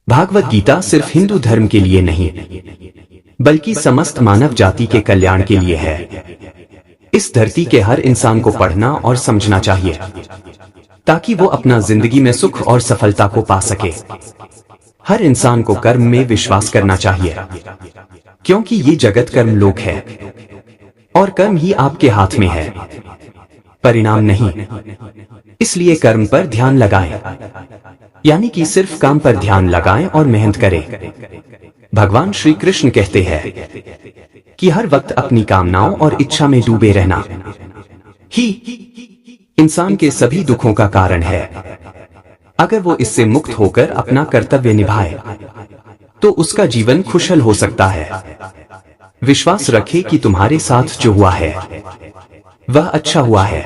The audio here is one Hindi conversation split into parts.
भागवत गीता सिर्फ हिंदू धर्म के लिए नहीं, बल्कि समस्त मानव जाति के कल्याण के लिए है। इस धरती के हर इंसान को पढ़ना और समझना चाहिए, ताकि वो अपना जिंदगी में सुख और सफलता को पा सके। हर इंसान को कर्म में विश्वास करना चाहिए, क्योंकि ये जगत कर्म लोक है और कर्म ही आपके हाथ में है, परिणाम नहीं। इसलिए कर्म पर ध्यान लगाएं, यानी कि सिर्फ काम पर ध्यान लगाएं और मेहनत करें। भगवान श्री कृष्ण कहते हैं कि हर वक्त अपनी कामनाओं और इच्छा में डूबे रहना ही इंसान के सभी दुखों का कारण है। अगर वो इससे मुक्त होकर अपना कर्तव्य निभाए, तो उसका जीवन खुशहाल हो सकता है। विश्वास रखें कि तुम्हारे साथ जो हुआ है वह अच्छा हुआ है,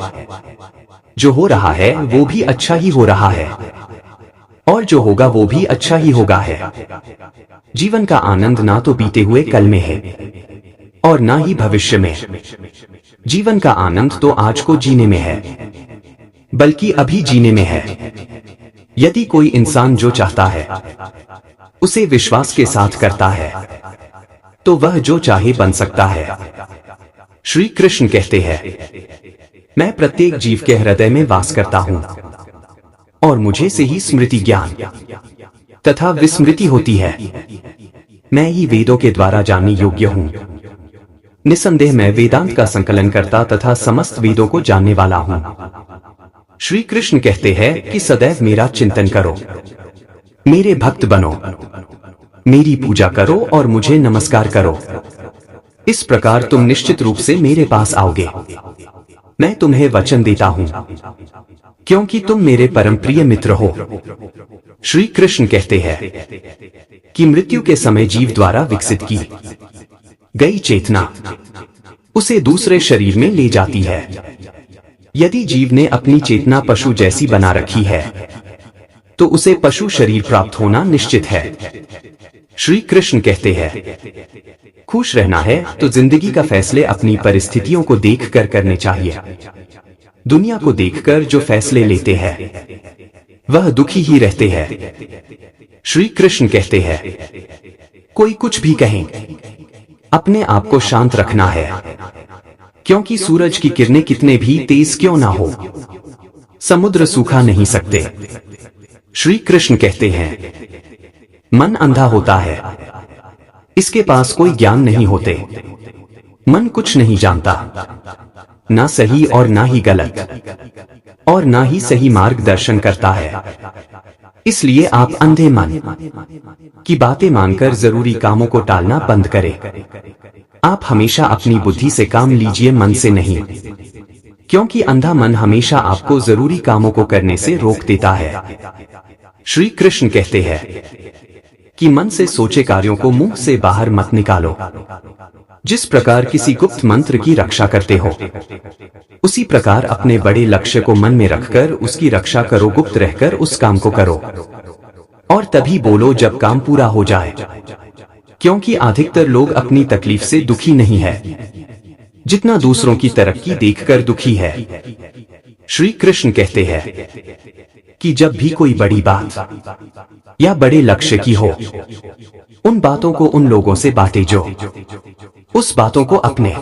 जो हो रहा है वो भी अच्छा ही हो रहा है, और जो होगा वो भी अच्छा ही होगा है। जीवन का आनंद ना तो बीते हुए कल में है और ना ही भविष्य में। जीवन का आनंद तो आज को जीने में है, बल्कि अभी जीने में है। यदि कोई इंसान जो चाहता है उसे विश्वास के साथ करता है, तो वह जो चाहे बन सकता है। श्री कृष्ण कहते हैं, मैं प्रत्येक जीव के हृदय में वास करता हूं और मुझे से ही स्मृति, ज्ञान तथा विस्मृति होती है। मैं ही वेदों के द्वारा जानने योग्य हूं। निसंदेह मैं वेदांत का संकलन करता तथा समस्त वेदों को जानने वाला हूं। श्री कृष्ण कहते हैं कि सदैव मेरा चिंतन करो, मेरे भक्त बनो, मेरी पूजा करो और मुझे नमस्कार करो। इस प्रकार तुम निश्चित रूप से मेरे पास आओगे। मैं तुम्हें वचन देता हूं, क्योंकि तुम मेरे परम प्रिय मित्र हो। श्री कृष्ण कहते हैं कि मृत्यु के समय जीव द्वारा विकसित की गई चेतना उसे दूसरे शरीर में ले जाती है। यदि जीव ने अपनी चेतना पशु जैसी बना रखी है, तो उसे पशु शरीर प्राप्त होना निश्चित है। श्री कृष्ण कहते हैं, खुश रहना है तो जिंदगी का फैसले अपनी परिस्थितियों को देखकर करने चाहिए। दुनिया को देखकर जो फैसले लेते हैं वह दुखी ही रहते हैं। श्री कृष्ण कहते हैं, कोई कुछ भी कहे, अपने आप को शांत रखना है, क्योंकि सूरज की किरणें कितने भी तेज क्यों ना हो, समुद्र सूखा नहीं सकते। श्री कृष्ण कहते हैं, मन अंधा होता है, इसके पास कोई ज्ञान नहीं होते। मन कुछ नहीं जानता, ना सही और ना ही गलत, और ना ही सही मार्गदर्शन करता है। इसलिए आप अंधे मन की बातें मानकर जरूरी कामों को टालना बंद करें। आप हमेशा अपनी बुद्धि से काम लीजिए, मन से नहीं, क्योंकि अंधा मन हमेशा आपको जरूरी कामों को करने से रोक देता है। श्री कृष्ण कहते हैं कि मन से सोचे कार्यों को मुंह से बाहर मत निकालो। जिस प्रकार किसी गुप्त मंत्र की रक्षा करते हो, उसी प्रकार अपने बड़े लक्ष्य को मन में रखकर उसकी रक्षा करो। गुप्त रहकर उस काम को करो और तभी बोलो जब काम पूरा हो जाए, क्योंकि अधिकतर लोग अपनी तकलीफ से दुखी नहीं है, जितना दूसरों की तरक्की देखकर दुखी है। श्री कृष्ण कहते हैं कि जब भी कोई बड़ी बात या बड़े लक्ष्य की हो, उन बातों को उन लोगों से बांटे जो उस बातों को अपने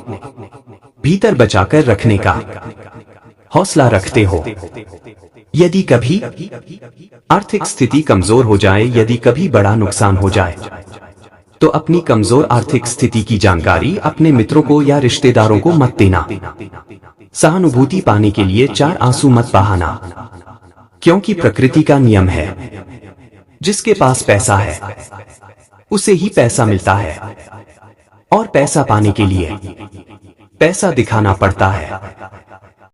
भीतर बचाकर रखने का हौसला रखते हो। यदि कभी आर्थिक स्थिति कमजोर हो जाए, यदि कभी बड़ा नुकसान हो जाए, तो अपनी कमजोर आर्थिक स्थिति की जानकारी अपने मित्रों को या रिश्तेदारों को मत देना। सहानुभूति पाने के लिए 4 आंसू मत बहाना, क्योंकि प्रकृति का नियम है, जिसके पास पैसा है उसे ही पैसा मिलता है, और पैसा पाने के लिए पैसा दिखाना पड़ता है।